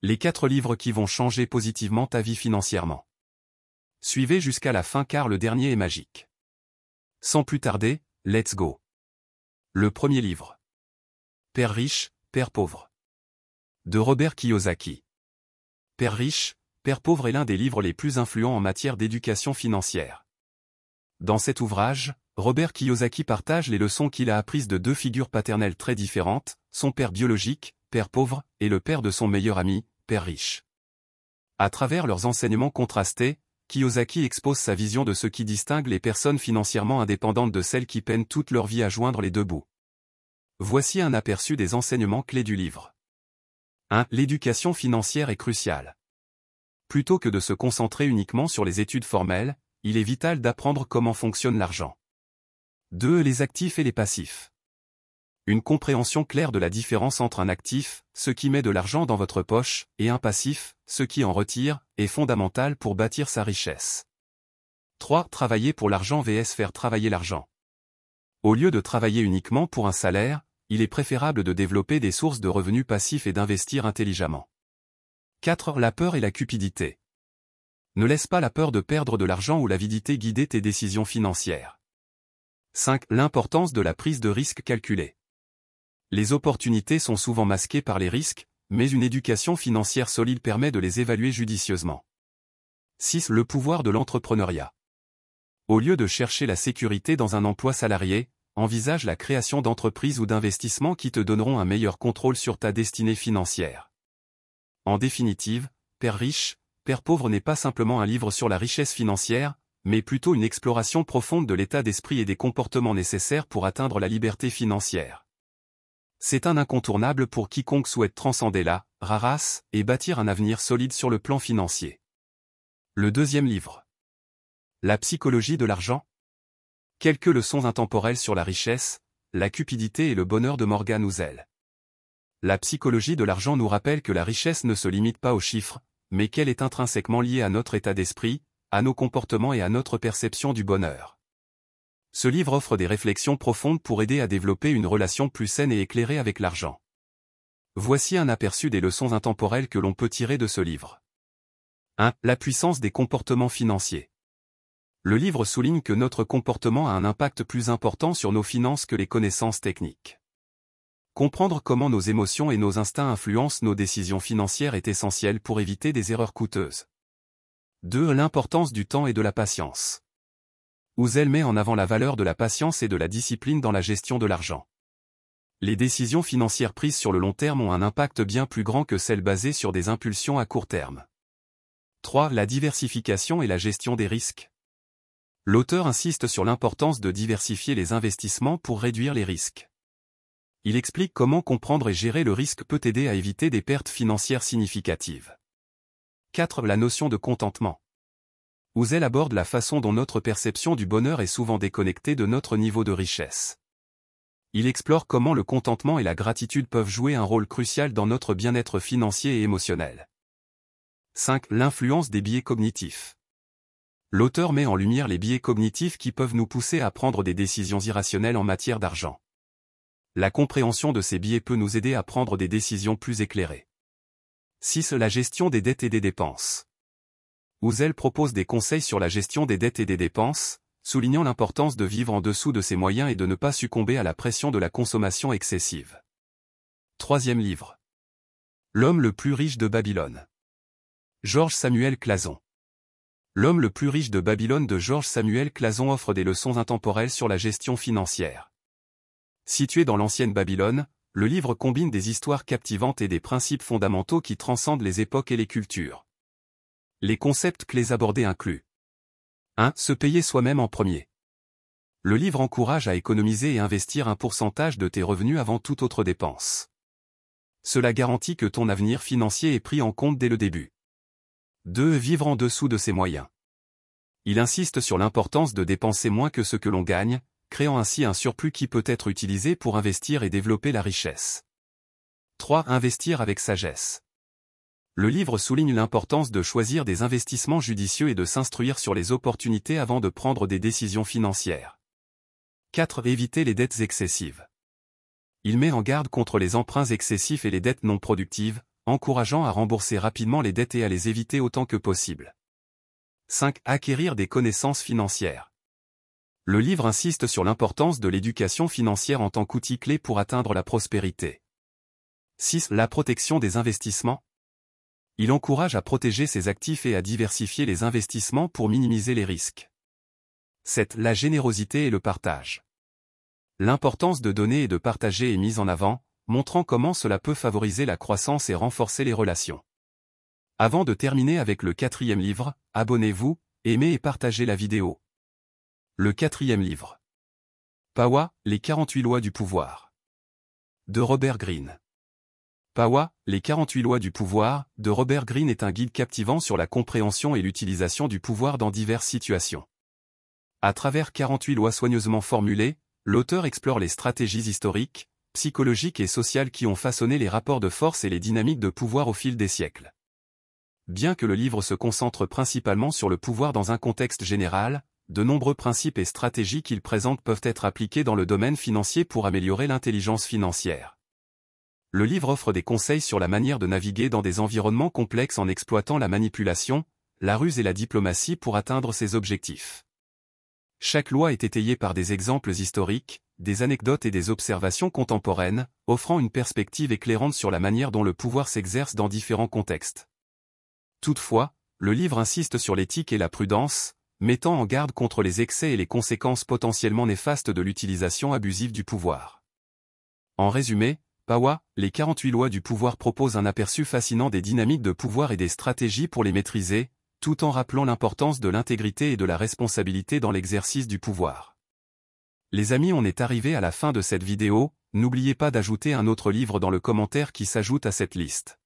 Les 4 livres qui vont changer positivement ta vie financièrement. Suivez jusqu'à la fin car le dernier est magique. Sans plus tarder, let's go. Le premier livre. Père riche, Père pauvre. De Robert Kiyosaki. Père riche, Père pauvre est l'un des livres les plus influents en matière d'éducation financière. Dans cet ouvrage, Robert Kiyosaki partage les leçons qu'il a apprises de 2 figures paternelles très différentes, son père biologique, Père pauvre, et le père de son meilleur ami, Père riche. À travers leurs enseignements contrastés, Kiyosaki expose sa vision de ce qui distingue les personnes financièrement indépendantes de celles qui peinent toute leur vie à joindre les deux bouts. Voici un aperçu des enseignements clés du livre. 1. L'éducation financière est cruciale. Plutôt que de se concentrer uniquement sur les études formelles, il est vital d'apprendre comment fonctionne l'argent. 2. Les actifs et les passifs. Une compréhension claire de la différence entre un actif, ce qui met de l'argent dans votre poche, et un passif, ce qui en retire, est fondamental pour bâtir sa richesse. 3. Travailler pour l'argent vs faire travailler l'argent. Au lieu de travailler uniquement pour un salaire, il est préférable de développer des sources de revenus passifs et d'investir intelligemment. 4. La peur et la cupidité. Ne laisse pas la peur de perdre de l'argent ou l'avidité guider tes décisions financières. 5. L'importance de la prise de risque calculée. Les opportunités sont souvent masquées par les risques, mais une éducation financière solide permet de les évaluer judicieusement. 6. Le pouvoir de l'entrepreneuriat. Au lieu de chercher la sécurité dans un emploi salarié, envisage la création d'entreprises ou d'investissements qui te donneront un meilleur contrôle sur ta destinée financière. En définitive, Père riche, Père pauvre n'est pas simplement un livre sur la richesse financière, mais plutôt une exploration profonde de l'état d'esprit et des comportements nécessaires pour atteindre la liberté financière. C'est un incontournable pour quiconque souhaite transcender la race et bâtir un avenir solide sur le plan financier. Le deuxième livre. La psychologie de l'argent. Quelques leçons intemporelles sur la richesse, la cupidité et le bonheur de Morgan Housel. La psychologie de l'argent nous rappelle que la richesse ne se limite pas aux chiffres, mais qu'elle est intrinsèquement liée à notre état d'esprit, à nos comportements et à notre perception du bonheur. Ce livre offre des réflexions profondes pour aider à développer une relation plus saine et éclairée avec l'argent. Voici un aperçu des leçons intemporelles que l'on peut tirer de ce livre. 1. La puissance des comportements financiers. Le livre souligne que notre comportement a un impact plus important sur nos finances que les connaissances techniques. Comprendre comment nos émotions et nos instincts influencent nos décisions financières est essentiel pour éviter des erreurs coûteuses. 2. L'importance du temps et de la patience. Housel met en avant la valeur de la patience et de la discipline dans la gestion de l'argent. Les décisions financières prises sur le long terme ont un impact bien plus grand que celles basées sur des impulsions à court terme. 3. La diversification et la gestion des risques. L'auteur insiste sur l'importance de diversifier les investissements pour réduire les risques. Il explique comment comprendre et gérer le risque peut aider à éviter des pertes financières significatives. 4. La notion de contentement. Housel aborde la façon dont notre perception du bonheur est souvent déconnectée de notre niveau de richesse. Il explore comment le contentement et la gratitude peuvent jouer un rôle crucial dans notre bien-être financier et émotionnel. 5. L'influence des biais cognitifs. L'auteur met en lumière les biais cognitifs qui peuvent nous pousser à prendre des décisions irrationnelles en matière d'argent. La compréhension de ces biais peut nous aider à prendre des décisions plus éclairées. 6. La gestion des dettes et des dépenses. Housel propose des conseils sur la gestion des dettes et des dépenses, soulignant l'importance de vivre en dessous de ses moyens et de ne pas succomber à la pression de la consommation excessive. Troisième livre. L'homme le plus riche de Babylone. George Samuel Clason. L'homme le plus riche de Babylone de George Samuel Clason offre des leçons intemporelles sur la gestion financière. Situé dans l'ancienne Babylone, le livre combine des histoires captivantes et des principes fondamentaux qui transcendent les époques et les cultures. Les concepts clés abordés incluent 1. Se payer soi-même en premier. Le livre encourage à économiser et investir un pourcentage de tes revenus avant toute autre dépense. Cela garantit que ton avenir financier est pris en compte dès le début. 2. Vivre en dessous de ses moyens. Il insiste sur l'importance de dépenser moins que ce que l'on gagne, créant ainsi un surplus qui peut être utilisé pour investir et développer la richesse. 3. Investir avec sagesse. Le livre souligne l'importance de choisir des investissements judicieux et de s'instruire sur les opportunités avant de prendre des décisions financières. 4. Éviter les dettes excessives. Il met en garde contre les emprunts excessifs et les dettes non productives, encourageant à rembourser rapidement les dettes et à les éviter autant que possible. 5. Acquérir des connaissances financières. Le livre insiste sur l'importance de l'éducation financière en tant qu'outil clé pour atteindre la prospérité. 6. La protection des investissements. Il encourage à protéger ses actifs et à diversifier les investissements pour minimiser les risques. 7. La générosité et le partage. L'importance de donner et de partager est mise en avant, montrant comment cela peut favoriser la croissance et renforcer les relations. Avant de terminer avec le 4e livre, abonnez-vous, aimez et partagez la vidéo. Le 4e livre. Power, les 48 lois du pouvoir. De Robert Greene. Power, les 48 lois du pouvoir, de Robert Greene est un guide captivant sur la compréhension et l'utilisation du pouvoir dans diverses situations. À travers 48 lois soigneusement formulées, l'auteur explore les stratégies historiques, psychologiques et sociales qui ont façonné les rapports de force et les dynamiques de pouvoir au fil des siècles. Bien que le livre se concentre principalement sur le pouvoir dans un contexte général, de nombreux principes et stratégies qu'il présente peuvent être appliqués dans le domaine financier pour améliorer l'intelligence financière. Le livre offre des conseils sur la manière de naviguer dans des environnements complexes en exploitant la manipulation, la ruse et la diplomatie pour atteindre ses objectifs. Chaque loi est étayée par des exemples historiques, des anecdotes et des observations contemporaines, offrant une perspective éclairante sur la manière dont le pouvoir s'exerce dans différents contextes. Toutefois, le livre insiste sur l'éthique et la prudence, mettant en garde contre les excès et les conséquences potentiellement néfastes de l'utilisation abusive du pouvoir. En résumé, Power, les 48 lois du pouvoir proposent un aperçu fascinant des dynamiques de pouvoir et des stratégies pour les maîtriser, tout en rappelant l'importance de l'intégrité et de la responsabilité dans l'exercice du pouvoir. Les amis, on est arrivé à la fin de cette vidéo, n'oubliez pas d'ajouter un autre livre dans le commentaire qui s'ajoute à cette liste.